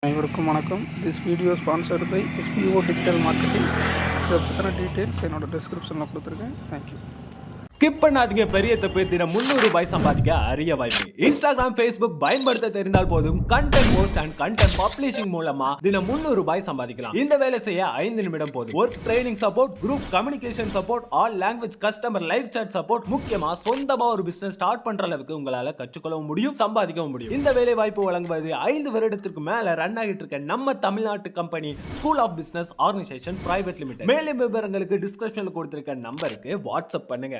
அனைவருக்கும் வணக்கம். This video sponsored by SPO digital marketing. இதை பற்றின டீட்டெயில்ஸ் என்னோட டிஸ்கிரிப்ஷனில் கொடுத்துருக்கேன். தேங்க்யூ. ஸ்கிப் பண்ணாதீங்க. பெரிய தப்பு. தினம் ₹300 சம்பாதிக்க அரிய வாய்ப்பு. இன்ஸ்டாகிராம், Facebook பயன்படுத்த தெரிந்தால் போதும். Content post and content publishing மூலமா தினம் ₹300 சம்பாதிக்கலாம். இந்த வேலை செய்ய 5 நிமிடம் போதும். Work training support, group communication support, all language customer live chat support, முக்கியமா சொந்தமா ஒரு பிசினஸ் ஸ்டார்ட் பண்ற அளவுக்கு உங்களால கற்றுக்கொள்ளவும் முடியும், சம்பாதிக்கவும் முடியும். இந்த வேலை வாய்ப்பு வழங்குவது 5 வருடத்திற்கு மேல ரன் ஆகிட்டு இருக்க நம்ம தமிழ்நாட்டு company school of business organisation private limited. மேலும் விவரங்களுக்கு டிஸ்கிரிப்ஷன்ல கொடுத்திருக்க நம்பருக்கு வாட்ஸ்அப் பண்ணுங்க.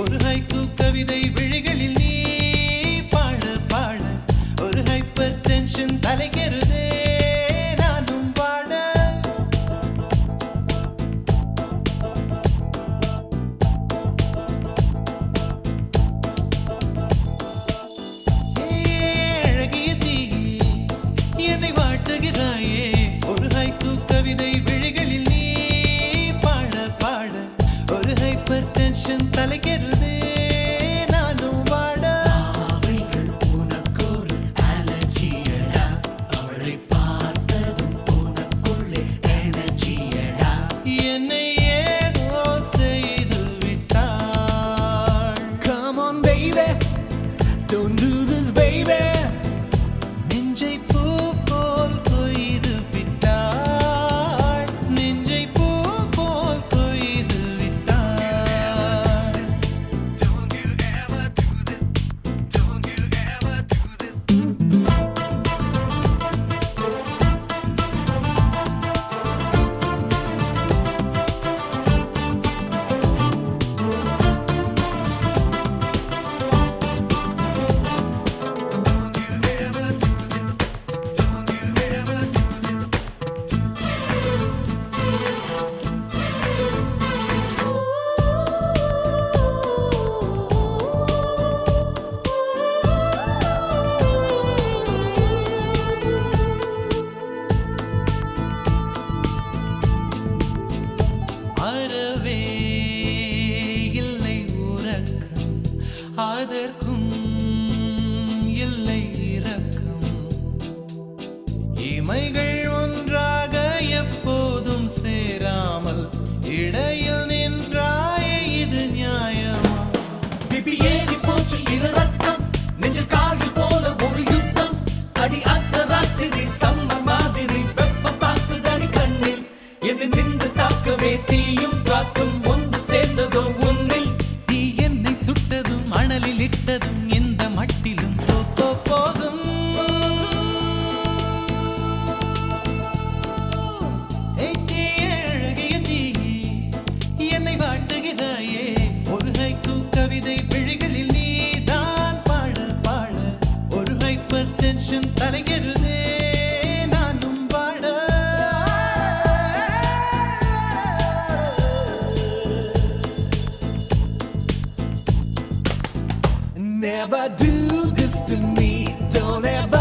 ஒரு ஹைக்கூ கவிதை விழிகளில் நீ பாட பாட ஒரு ஹைப்பர் டென்ஷன் தலைக்கிறதே நானும் பாட. அழகிய தீ என்னை வாட்டுகிறாயே ஒரு ஹைக்கூ கவிதை விழிகளில் நீ பாட பாட ஒரு ஹைப்பர் டென்ஷன் தலைக்கிறதே நானும் வாட. அவைகள் உனக்கொரு அலர்ஜியடா, அவளை பார்த்ததும் உனக்குள்ளே எனர்ஜியடா, என்னை ஏதோ செய்து விட்டாள். Come on baby, don't do this baby. நெஞ்சை பூ போல் கொய்து விட்டாள், நெஞ்சை பூ போல் கொய்து விட்டாள். அறவே இல்லை உறக்கம், அதற்கும் இல்லை இரக்கம். இமைகள் ஒன்றாக எப்போதும் சேராமல் இடையில் நின்றாயே, இது நியாயமா? பிபி ஏறி போச்சு இரு ரத்தம், நெஞ்சில் கால்கள் போல ஒரு யுத்தம். அடி அத்த ராத்திரி சம்ம மாதிரி வெப்பம் தாக்குதடி கண்ணில். எது நின்று தாக்கவே தீயும் காற்றும் ஒன்று சேர்ந்ததோ உன்னில். தீ என்னை சுட்டதும் மணலில் இட்டதும் எந்த மட்டிலும் போகும். அழகிய தீ என்னை வாட்டுகிறாயே ஒரு ஹைக்கூ கவிதை விழிகளில் நீதான் பாட பாட ஒரு ஹைப்பர் டென்ஷன் தலைகிறதே நானும் பாட. Never do this to me, don't ever